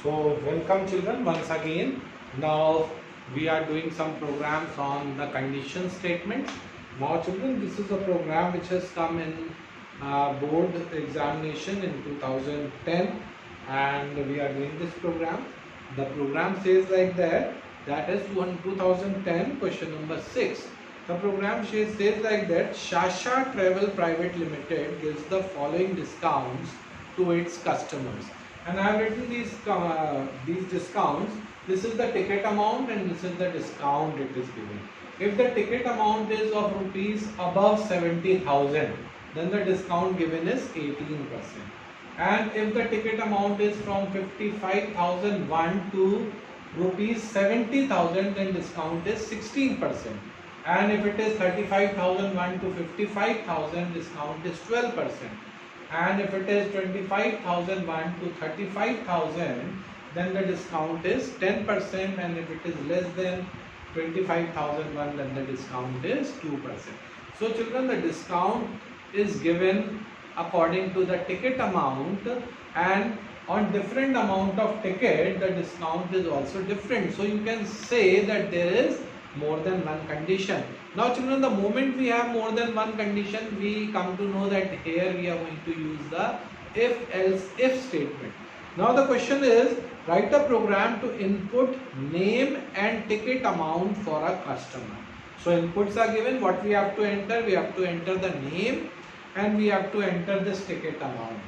So welcome children once again. Now we are doing some programs on the condition statements. Now children, this is a program which has come in board examination in 2010 and we are doing this program. The program says like that is 2010 question number 6. The program says like that: Shasha Travel Private Limited gives the following discounts to its customers. And I have written these discounts. This is the ticket amount and this is the discount it is given. If the ticket amount is of rupees above 70,000, then the discount given is 18%. And if the ticket amount is from 55,001 to rupees 70,000, then discount is 16%. And if it is 35,001 to 55,000, discount is 12%. And if it is 25,001 to 35,000, then the discount is 10%, and if it is less than 25,001, then the discount is 2%. So children, the discount is given according to the ticket amount, and on different amount of ticket the discount is also different. So you can say that there is more than one condition. Now children, the moment we have more than one condition, we come to know that here we are going to use the if statement. Now the question is, write a program to input name and ticket amount for a customer. So inputs are given. What we have to enter? We have to enter the name and we have to enter this ticket amount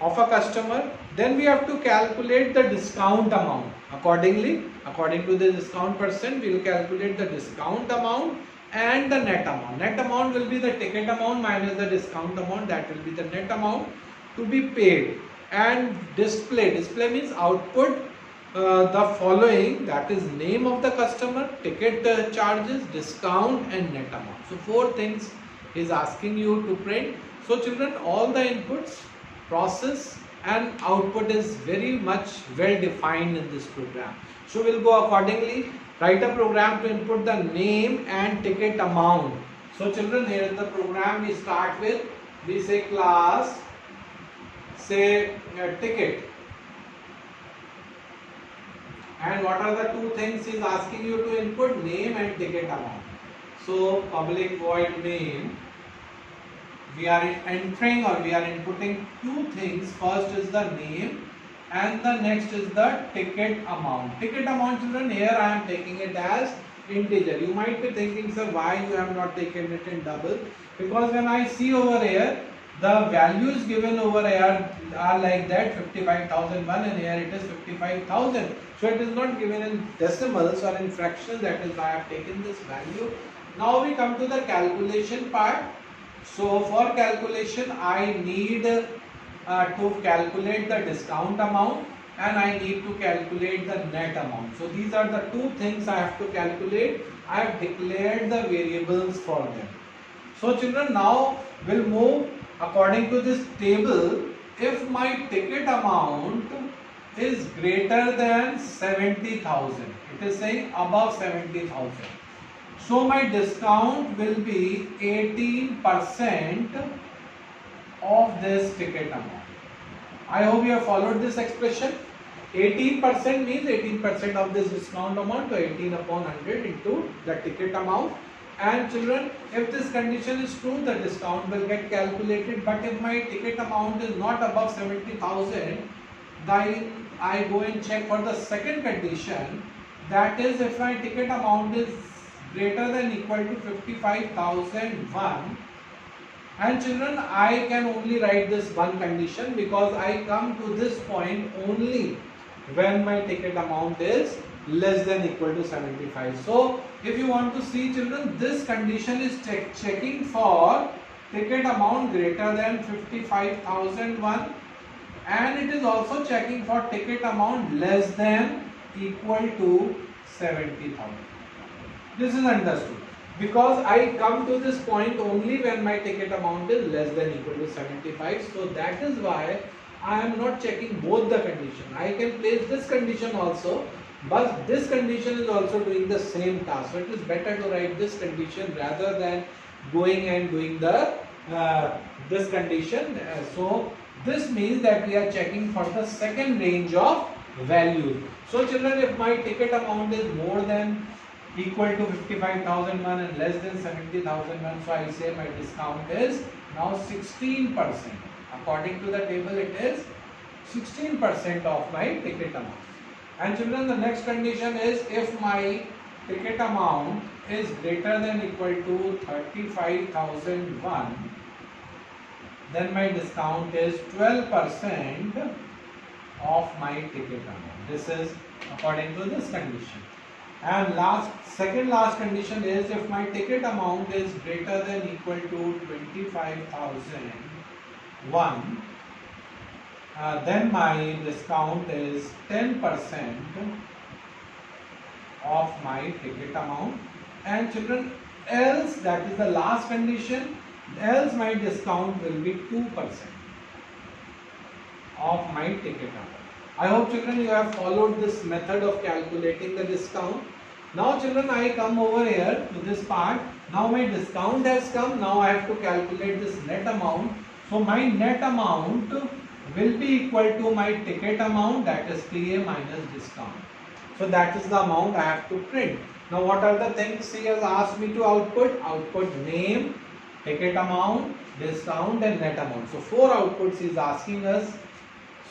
of a customer. Then we have to calculate the discount amount. Accordingly, according to the discount percent, we will calculate the discount amount and the net amount. Net amount will be the ticket amount minus the discount amount. That will be the net amount to be paid. And display means output the following, that is name of the customer, ticket charges, discount and net amount. So 4 things is asking you to print. So children, all the inputs, process and output is very much well defined in this program. So we'll go accordingly. Write a program to input the name and ticket amount. So children, here in the program we start with, we say class, say ticket. And what are the 2 things is asking you to input? Name and ticket amount. So public void main, we are entering or we are inputting 2 things. First is the name and the next is the ticket amount. Ticket amount, children, here I am taking it as integer. You might be thinking, sir, why you have not taken it in double? Because when I see over here, the values given over here are like that, 55,001, and here it is 55,000. So it is not given in decimals or in fractions. That is why I have taken this value. Now we come to the calculation part. So for calculation, I need to calculate the discount amount and I need to calculate the net amount. So these are the 2 things I have to calculate. I have declared the variables for them. So children, now we'll move according to this table. If my ticket amount is greater than 70,000, it is saying above 70,000. So my discount will be 18% of this ticket amount. I hope you have followed this expression. 18% means 18% of this discount amount, so 18 upon 100 into the ticket amount. And children, if this condition is true, the discount will get calculated. But if my ticket amount is not above 70,000, then I go and check for the second condition. That is, if my ticket amount is greater than equal to 55,001, and children, I can only write this one condition because I come to this point only when my ticket amount is less than equal to 75. So if you want to see, children, this condition is checking for ticket amount greater than 55,001 and it is also checking for ticket amount less than equal to 70,000. This is understood because I come to this point only when my ticket amount is less than equal to 75. So that is why I am not checking both the condition. I can place this condition also, but this condition is also doing the same task. So it is better to write this condition rather than going and doing the this condition. So this means that we are checking for the second range of values. So children, if my ticket amount is more than equal to 55,001 and less than 70,001, so I say my discount is now 16%. According to the table, it is 16% of my ticket amount. And children, the next condition is if my ticket amount is greater than equal to 35,001, then my discount is 12% of my ticket amount. This is according to this condition. And second last condition is if my ticket amount is greater than equal to 25,001, then my discount is 10% of my ticket amount. And children, else, that is the last condition, else my discount will be 2% of my ticket amount. I hope children you have followed this method of calculating the discount. Now children, I come over here to this part. Now my discount has come. Now I have to calculate this net amount. So my net amount will be equal to my ticket amount, that is TA minus discount. So that is the amount I have to print. Now what are the things he has asked me to output? Output name, ticket amount, discount and net amount. So 4 outputs he is asking us.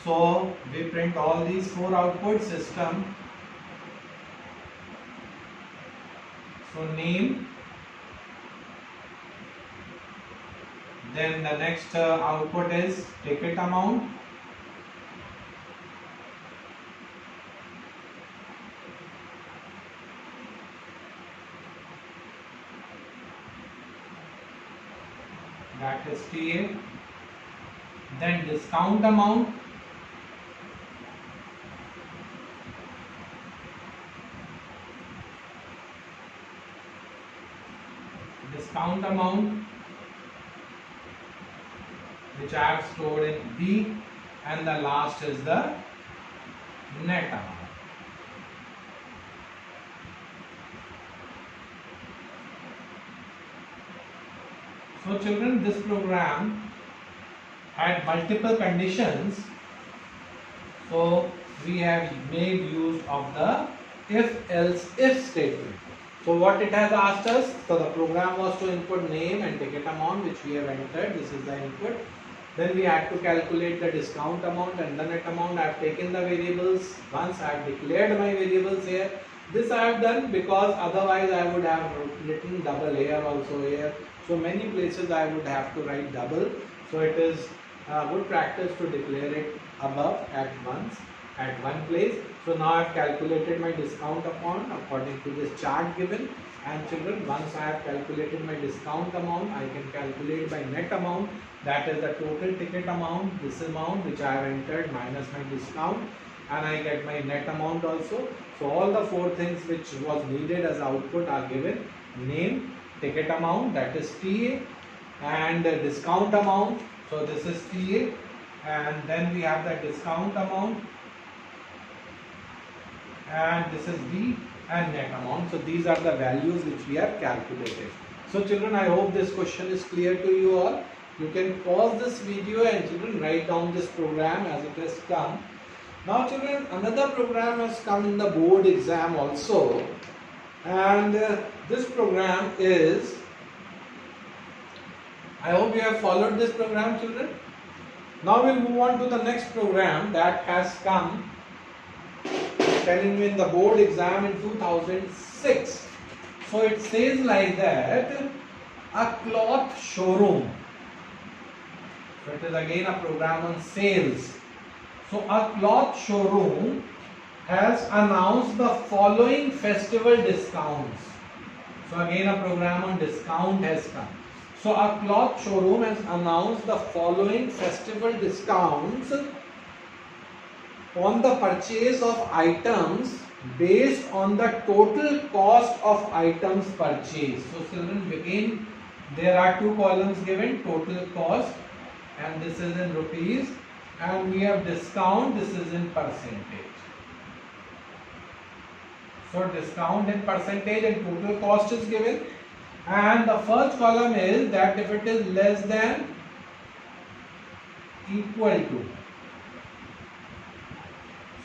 So we print all these 4 output system. So name, then the next output is ticket amount, that is TA, then discount amount, which I have stored in B, and the last is the net amount. So children, this program had multiple conditions, so we have made use of the if statement. So what it has asked us, so the program was to input name and ticket amount, which we have entered. This is the input. Then we had to calculate the discount amount and the net amount. I have taken the variables. Once I have declared my variables here. This I have done because otherwise I would have written double here also here. So many places I would have to write double. So it is good practice to declare it above at once at one place. So now I have calculated my discount amount according to this chart given. And children, once I have calculated my discount amount, I can calculate my net amount, that is the total ticket amount, this amount which I have entered minus my discount, and I get my net amount also. So all the 4 things which was needed as output are given: name, ticket amount, that is TA, and discount amount, so this is TA, and then we have the discount amount, and this is D, and net amount. So these are the values which we have calculated. So children, I hope this question is clear to you all. You can pause this video and children write down this program as it has come. Now children, another program has come in the board exam also, and this program is, I hope you have followed this program children. Now we'll move on to the next program that has come, telling me in the board exam in 2006. So it says like that, a cloth showroom. So it is again a program on sales. So a cloth showroom has announced the following festival discounts. So again a program on discount has come. So a cloth showroom has announced the following festival discounts on the purchase of items based on the total cost of items purchased. So children, again there are 2 columns given, total cost, and this is in rupees, and we have discount, this is in percentage. So discount in percentage and total cost is given, and the first column is that if it is less than equal to.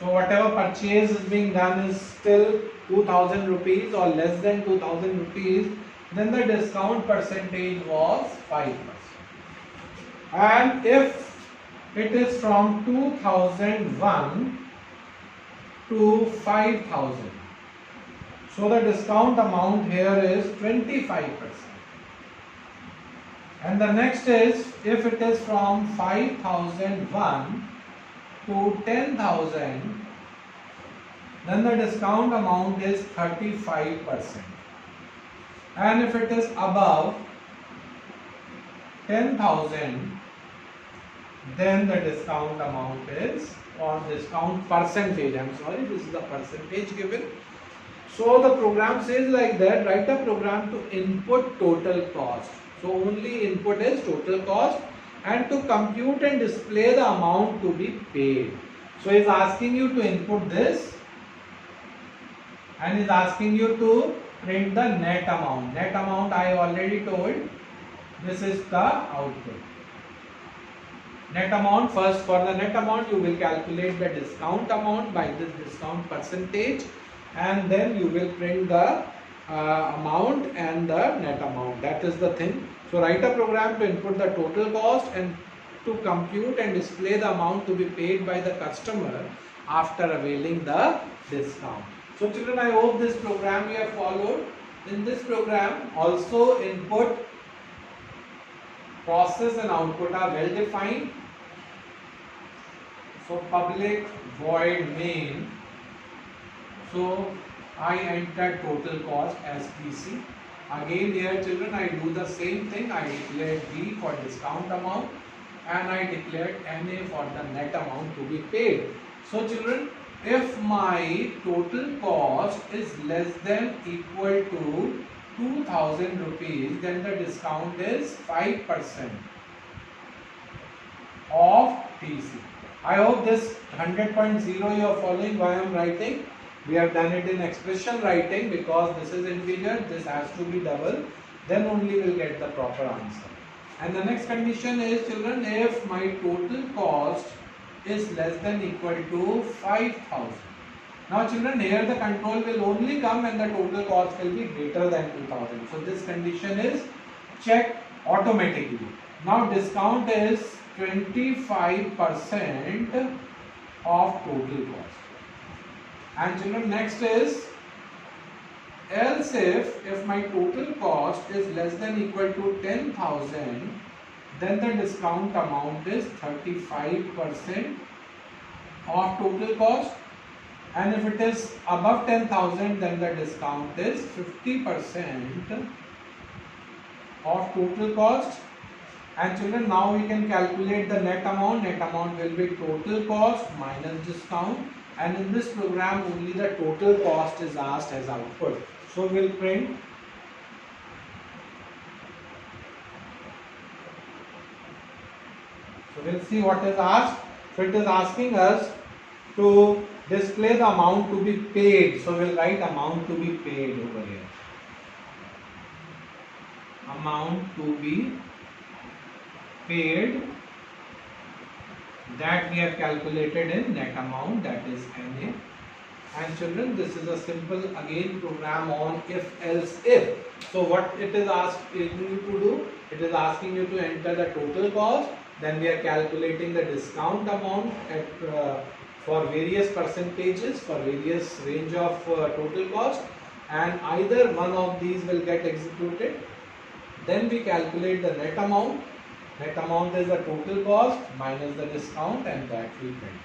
So whatever purchase is being done is still 2000 rupees or less than 2000 rupees, then the discount percentage was 5%. And if it is from 2001 to 5000, so the discount amount here is 25%. And the next is, if it is from 5001 to 10,000, then the discount amount is 35%. And if it is above 10,000, then the discount amount is, or discount percentage, I'm sorry, this is the percentage given. So the program says like that, write a program to input total cost. So only input is total cost, and to compute and display the amount to be paid. So he is asking you to input this, and is asking you to print the net amount. Net amount I already told, this is the output. Net amount, first for the net amount you will calculate the discount amount by this discount percentage, and then you will print the amount and the net amount. That is the thing. So write a program to input the total cost and to compute and display the amount to be paid by the customer after availing the discount. So children, I hope this program you have followed. In this program also input, process and output are well defined. So public void main. So I enter total cost as TC. Again here children, I do the same thing. I declare D for discount amount and I declared NA for the net amount to be paid. So children, if my total cost is less than equal to 2000 rupees, then the discount is 5% of TC. I hope this 100.0 you are following why I am writing. We have done it in expression writing because this is integer, this has to be double, then only we will get the proper answer. And the next condition is children, if my total cost is less than equal to 5000. Now children, here the control will only come when the total cost will be greater than 2000. So this condition is checked automatically. Now discount is 25% of total cost. And children, next is else if my total cost is less than equal to 10,000, then the discount amount is 35% of total cost, and if it is above 10,000, then the discount is 50% of total cost. And children, now we can calculate the net amount. Net amount will be total cost minus discount, and in this program only the total cost is asked as output. So we will print so we'll see what is asked. So it is asking us to display the amount to be paid. So we'll write amount to be paid over here. Amount to be paid that we have calculated in net amount, that is NA. And children, this is a simple again program on if else if. So what it is asking you to do, it is asking you to enter the total cost, then we are calculating the discount amount at for various percentages, for various range of total cost, and either one of these will get executed. Then we calculate the net amount. Net amount is the total cost minus the discount, and that we print.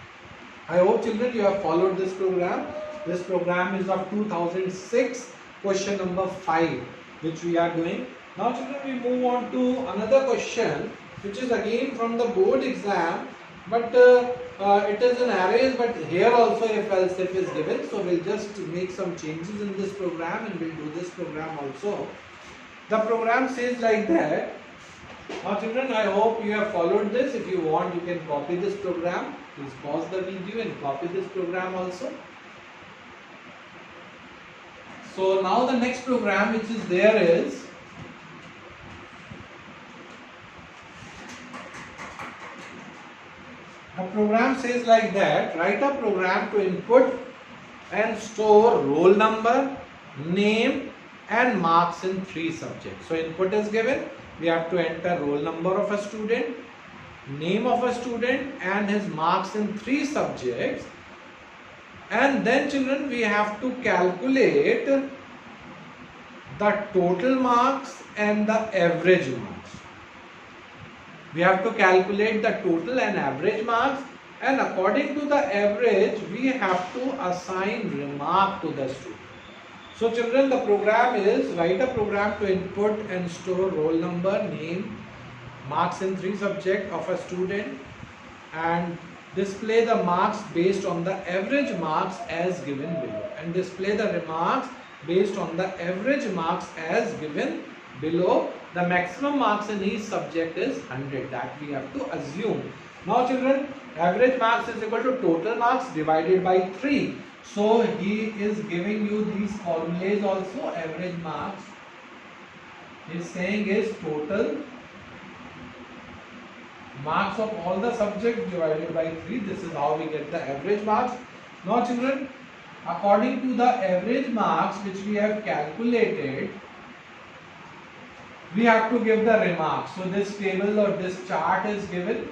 I hope children you have followed this program. This program is of 2006, question number 5, which we are doing. Now children, we move on to another question, which is again from the board exam, but it is in arrays, but here also if else if is given. So we'll just make some changes in this program and we'll do this program also. The program says like that. Now children, I hope you have followed this. If you want, you can copy this program. Please pause the video and copy this program also. So now the next program which is there is A program says like that, write a program to input and store roll number, name and marks in 3 subjects. So input is given, we have to enter roll number of a student, name of a student and his marks in 3 subjects, and then children we have to calculate the total marks and the average marks. We have to calculate the total and average marks, and according to the average we have to assign remark to the student. So children, the program is write a program to input and store roll number, name, marks in 3 subjects of a student and display the marks based on the average marks as given below, and display the remarks based on the average marks as given below. The maximum marks in each subject is 100, that we have to assume. Now children, average marks is equal to total marks divided by 3. So he is giving you these formulas also. Average marks he is saying is total marks of all the subjects divided by 3. This is how we get the average marks. Now children, according to the average marks which we have calculated, we have to give the remarks. So this table or this chart is given,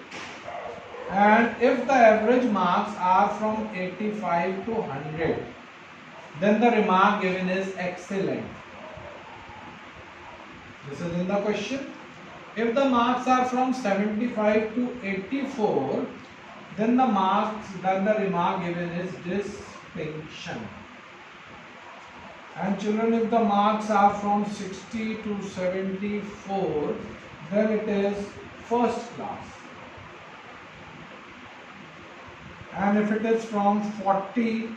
and if the average marks are from 85 to 100, then the remark given is excellent. This is in the question. If the marks are from 75 to 84, then the remark given is distinction. And children, if the marks are from 60 to 74, then it is first class. And if it is from 40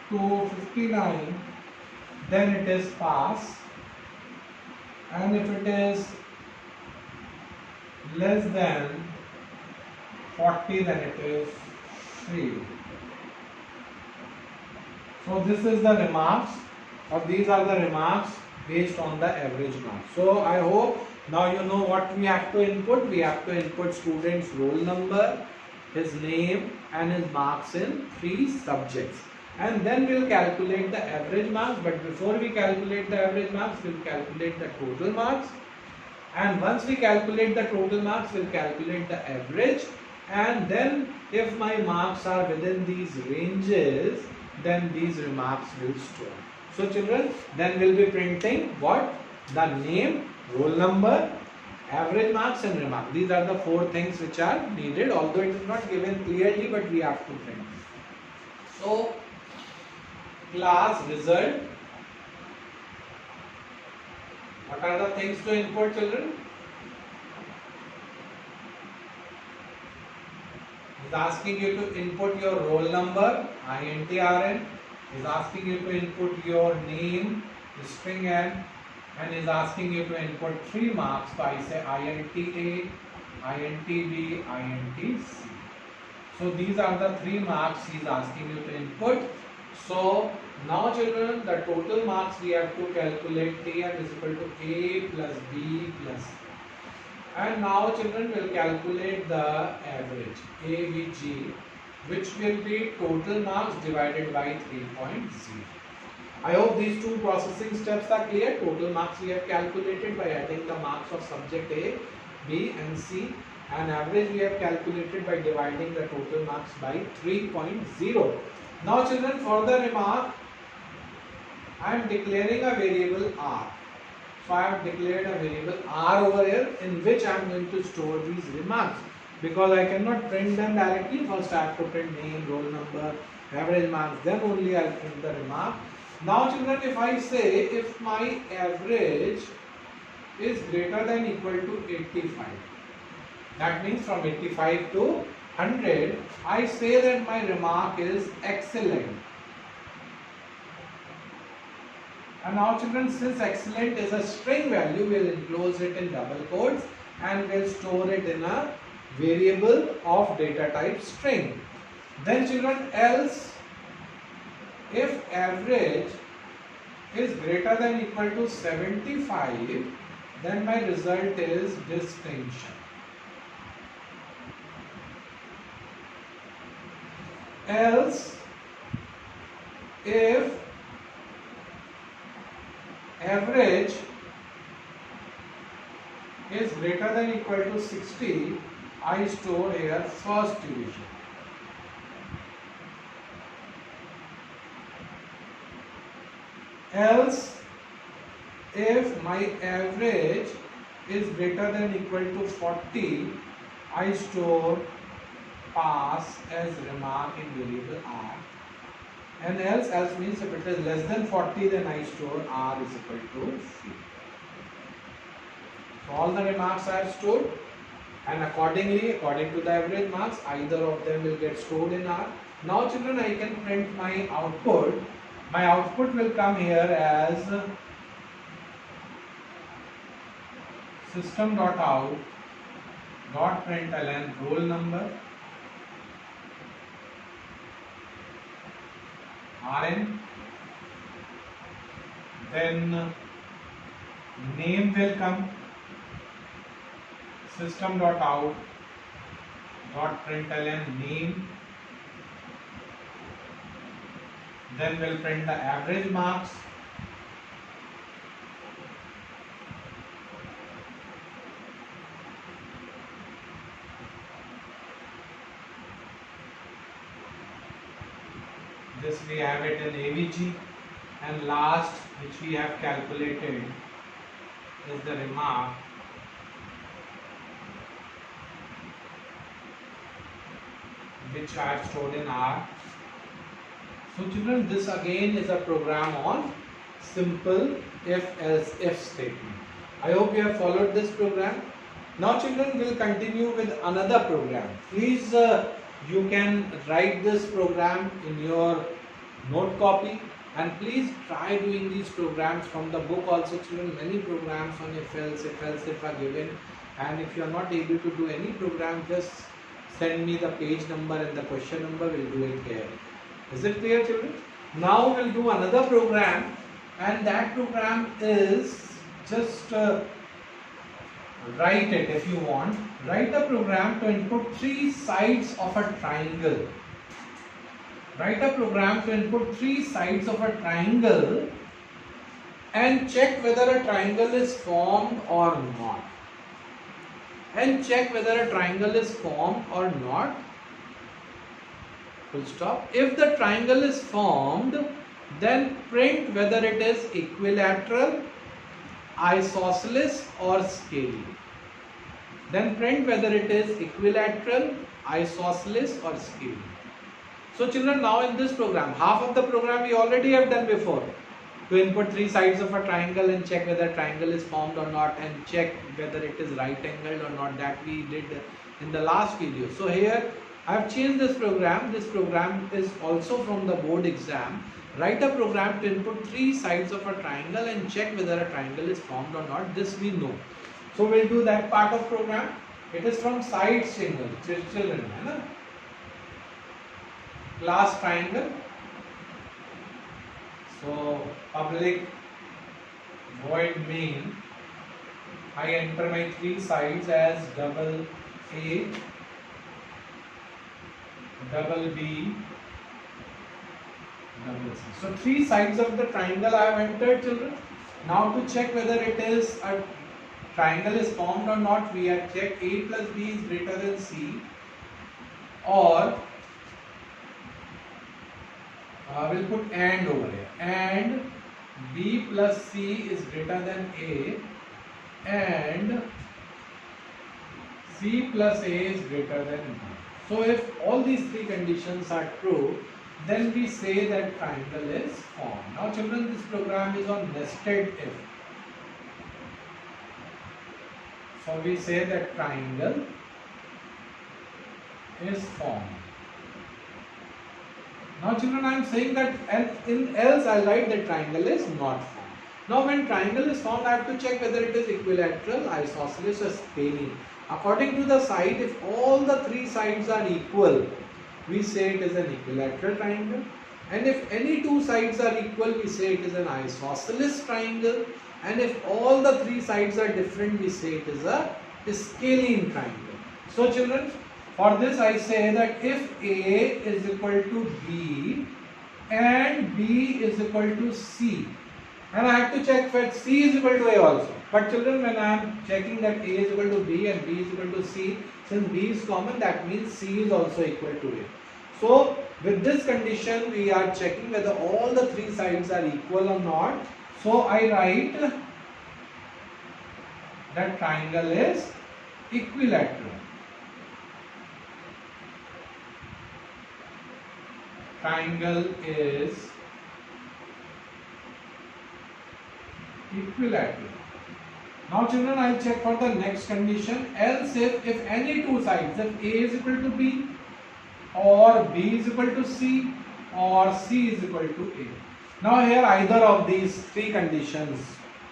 to 59, then it is pass. And if it is less than 40, then it is fail. So this is the remarks, or these are the remarks based on the average marks. So I hope now you know what we have to input. We have to input student's roll number, his name and his marks in 3 subjects, and then we'll calculate the average marks. But before we calculate the average marks, we'll calculate the total marks, and once we calculate the total marks, we'll calculate the average, and then if my marks are within these ranges, then these remarks will store. So children, then we'll be printing what? The name, roll number, average marks and remark. These are the 4 things which are needed, although it is not given clearly, but we have to print. So class result. What are the things to input, children? Is asking you to input your roll number, INTRN. Is asking you to input your name, string N, and is asking you to input 3 marks. So I say INTA, INTB, INTC. So these are the 3 marks he is asking you to input. So now children, the total marks we have to calculate. TM is equal to A plus B plus C. And now children will calculate the average AVG, which will be total marks divided by 3.0. I hope these 2 processing steps are clear. Total marks we have calculated by adding the marks of subject A, B and C, and average we have calculated by dividing the total marks by 3.0. Now children, for the remark, I am declaring a variable R. So I have declared a variable R over here in which I am going to store these remarks. Because I cannot print them directly, first I have to print name, roll number, average marks, then only I will print the remark. Now children, if I say if my average is greater than equal to 85, that means from 85 to 100, I say that my remark is excellent. And now children, since excellent is a string value, we will enclose it in double quotes and we will store it in a variable of data type string. Then children, else if average is greater than equal to 75, then my result is distinction. else if average is greater than equal to 60, I store here first division. Else if my average is greater than equal to 40, I store pass as remark in variable r. And else means if it is less than 40, then I store r is equal to c. So all the remarks are stored, and accordingly, according to the average marks, either of them will get stored in r. Now children, I can print my output. My output will come here as system.out.println roll number, rn, then name will come, system.out.println name, then we'll print the average marks, this we have it in AVG, and last which we have calculated is the remark which I have stored in R. So children, this again is a program on simple if else if statement. I hope you have followed this program. Now children, will continue with another program. Please you can write this program in your note copy, and please try doing these programs from the book also children. Many programs on if else if are given, and if you are not able to do any program, just send me the page number and the question number, we'll do it here. Is it clear children? Now we'll do another program, and that program is just write it if you want. Write a program to input 3 sides of a triangle. Write a program to input 3 sides of a triangle and check whether a triangle is formed or not. And check whether a triangle is formed or not. Full stop. If the triangle is formed, then print whether it is equilateral, isosceles or scalene. Then print whether it is equilateral, isosceles or scalene. So children, now in this program, half of the program we already have done before. To input 3 sides of a triangle and check whether triangle is formed or not, and check whether it is right angled or not, that we did in the last video. So here I have changed this program. This program is also from the board exam. Write a program to input 3 sides of a triangle and check whether a triangle is formed or not. This we know. So we'll do that part of program. It is from sides triangle, children, class triangle. So public void main, I enter my 3 sides as double A, double B, double C. So 3 sides of the triangle I have entered children. Now to check whether it is a triangle is formed or not, we have checked A plus B is greater than C, or we'll put AND over here, and B plus C is greater than A, and C plus A is greater than B. So if all these 3 conditions are true, then we say that triangle is formed. Now children, this program is on nested if. So we say that triangle is formed. Now children, I am saying that, and in else I write that triangle is not formed. Now when triangle is formed, I have to check whether it is equilateral, isosceles or scalene. According to the side, if all the 3 sides are equal, we say it is an equilateral triangle. And if any 2 sides are equal, we say it is an isosceles triangle. And if all the 3 sides are different, we say it is a scalene triangle. So children, For this I say that if A is equal to B and B is equal to C, and I have to check that C is equal to A also. But children, when I am checking that A is equal to B and B is equal to C, since B is common, that means C is also equal to A. So with this condition we are checking whether all the three sides are equal or not. So I write that triangle is equilateral. Triangle is equilateral. Now children, I will check for the next condition. Else if any two sides, if A is equal to B or B is equal to C or C is equal to A. Now here either of these three conditions,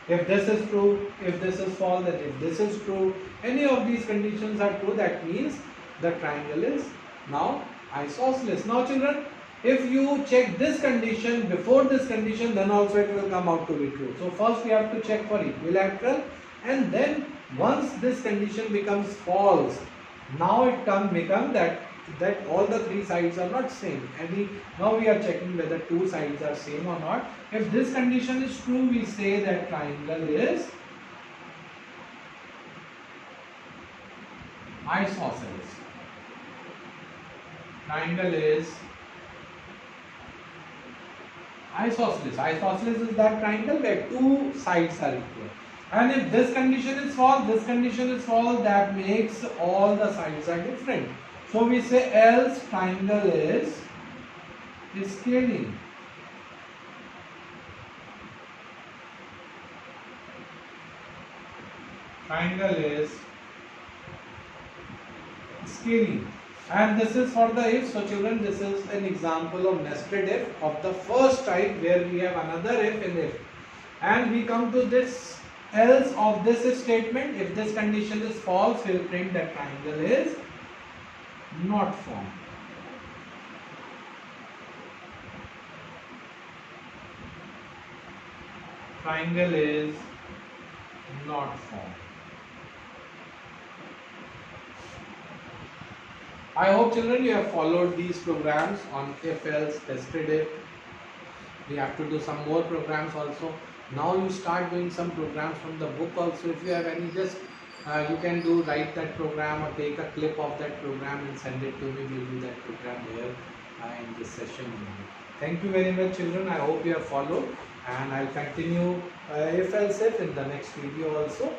if this is true, if this is false, and if this is true, any of these conditions are true, that means the triangle is now isosceles. Now children, if you check this condition before this condition, then also it will come out to be true. So first we have to check for equilateral, and then once this condition becomes false, now it become that all the three sides are not same. And now we are checking whether two sides are same or not. If this condition is true, we say that triangle is isosceles. Triangle is isosceles. Isosceles is that triangle where two sides are equal. And if this condition is false, that makes all the sides are different. So we say else triangle is scalene. Triangle is scalene. And this is for the if. So children, this is an example of nested if of the first type where we have another if in if. And we come to this else of this statement. If this condition is false, we will print that triangle is not formed. Triangle is not formed. I hope children you have followed these programs on if else, nested if. We have to do some more programs also. Now you start doing some programs from the book also. If you have any, just you can write that program or take a clip of that program and send it to me. We will do that program here in this session. Thank you very much children. I hope you have followed, and I will continue if else if in the next video also.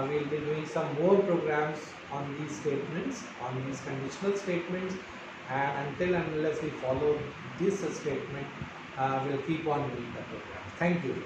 We will be doing some more programs on these statements, on these conditional statements, and until and unless we follow this statement, we will keep on doing the program. Thank you.